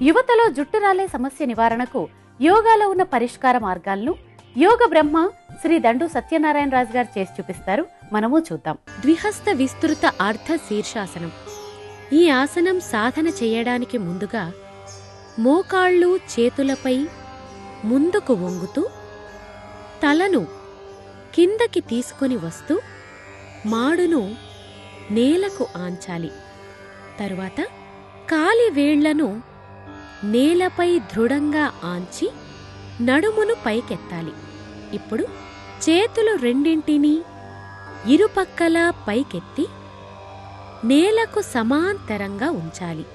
యువతలో జుట్టు రాలే సమస్య నివారణకు యోగాలో ఉన్న పరిష్కార మార్గాలను యోగ బ్రహ్మ శ్రీ దండు సత్యనారాయణ రాజు గారు చేసి చూపిస్తారు. మనము చూద్దాం. ద్విహస్త విస్తృత అర్ధ శీర్షాసనం. ఈ ఆసనం సాధన చేయడానికి ముందుగా మోకాళ్ళు చేతులపై ముందుకు వంగుతూ తలను కిందకి తీసుకొని వస్తూ మాడును నేలకు ఆంచాలి. తరువాత కాలి వేళ్లను నేలపై దృఢంగా ఆంచి నడుమును పైకెత్తాలి. ఇప్పుడు చేతులు రెండింటినీ ఇరుపక్కలా పైకెత్తి నేలకు సమాంతరంగా ఉంచాలి.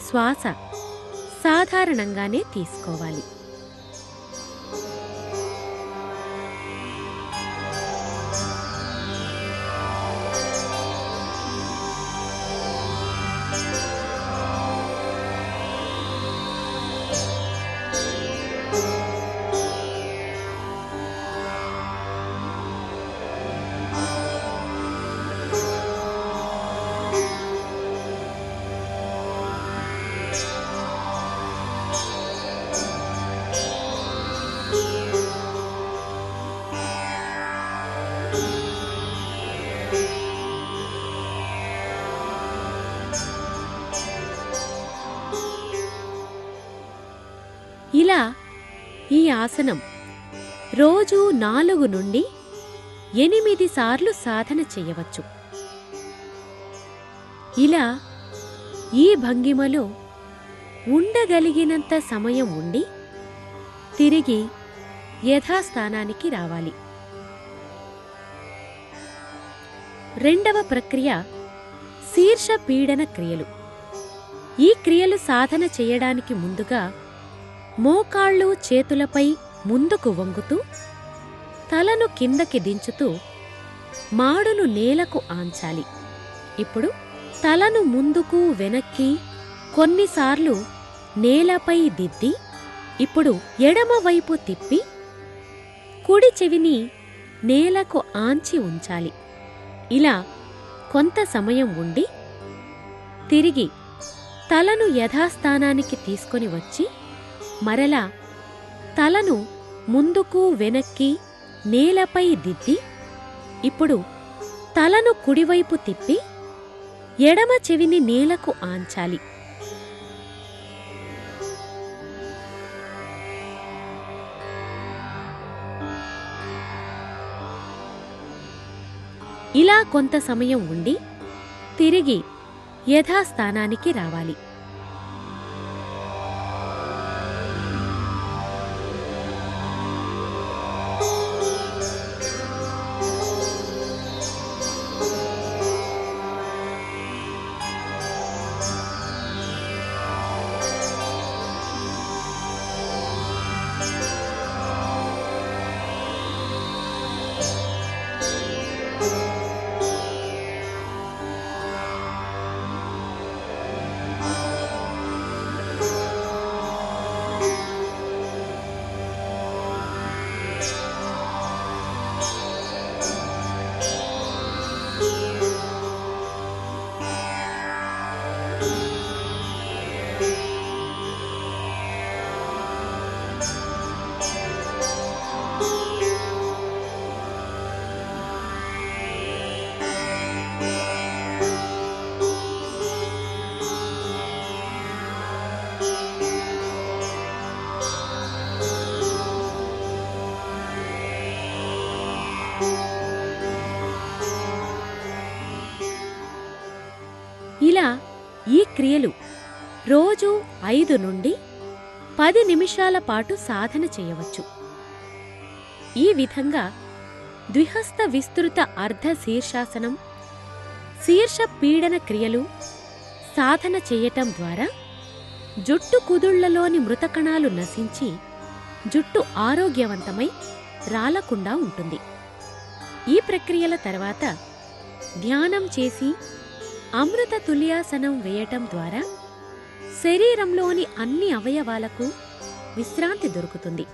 శ్వాస సాధారణంగానే తీసుకోవాలి. ఇలా ఈ ఆసనం రోజు 4 నుండి 8 సార్లు సాధన చేయవచ్చు. ఇలా ఈ భంగిమలో ఉండగలిగినంత సమయం ఉండి తిరిగి యథాస్థానానికి రావాలి. రెండవ ప్రక్రియ శీర్ష పీడన క్రియలు. ఈ క్రియలు సాధన చేయడానికి ముందుగా మోకాళ్ళు చేతులపై ముందుకు వంగుతూ తలను కిందకి దించుతూ మాడును నేలకు ఆంచాలి. ఇప్పుడు తలను ముందుకు వెనక్కి కొన్నిసార్లు నేలపై దిద్ది ఇప్పుడు ఎడమవైపు తిప్పి కుడి చెవిని నేలకు ఆంచి ఉంచాలి. ఇలా కొంత సమయం ఉండి తిరిగి తలను యథాస్థానానికి తీసుకొని వచ్చి మరలా తలను ముందుకు వెనక్కి నేలపై దిద్ది ఇప్పుడు తలను కుడివైపు తిప్పి ఎడమ చెవిని నేలకు ఆంచాలి. ఇలా కొంత సమయం ఉండి తిరిగి యథాస్థానానికి రావాలి. ఇలా ఈ క్రియలు రోజు 5 నుండి 10 నిమిషాల పాటు సాధన చేయవచ్చు. ఈ విధంగా ద్విహస్త విస్తృత అర్ధ శీర్షాసనం, శీర్ష పీడన క్రియలు సాధన చేయటం ద్వారా జుట్టు కుదుళ్లలోని మృతకణాలు నశించి జుట్టు ఆరోగ్యవంతమై రాలకుండా ఉంటుంది. ఈ ప్రక్రియల తర్వాత ధ్యానం చేసి అమృత తుల్యాసనం వేయటం ద్వారా శరీరంలోని అన్ని అవయవాలకు విశ్రాంతి దొరుకుతుంది.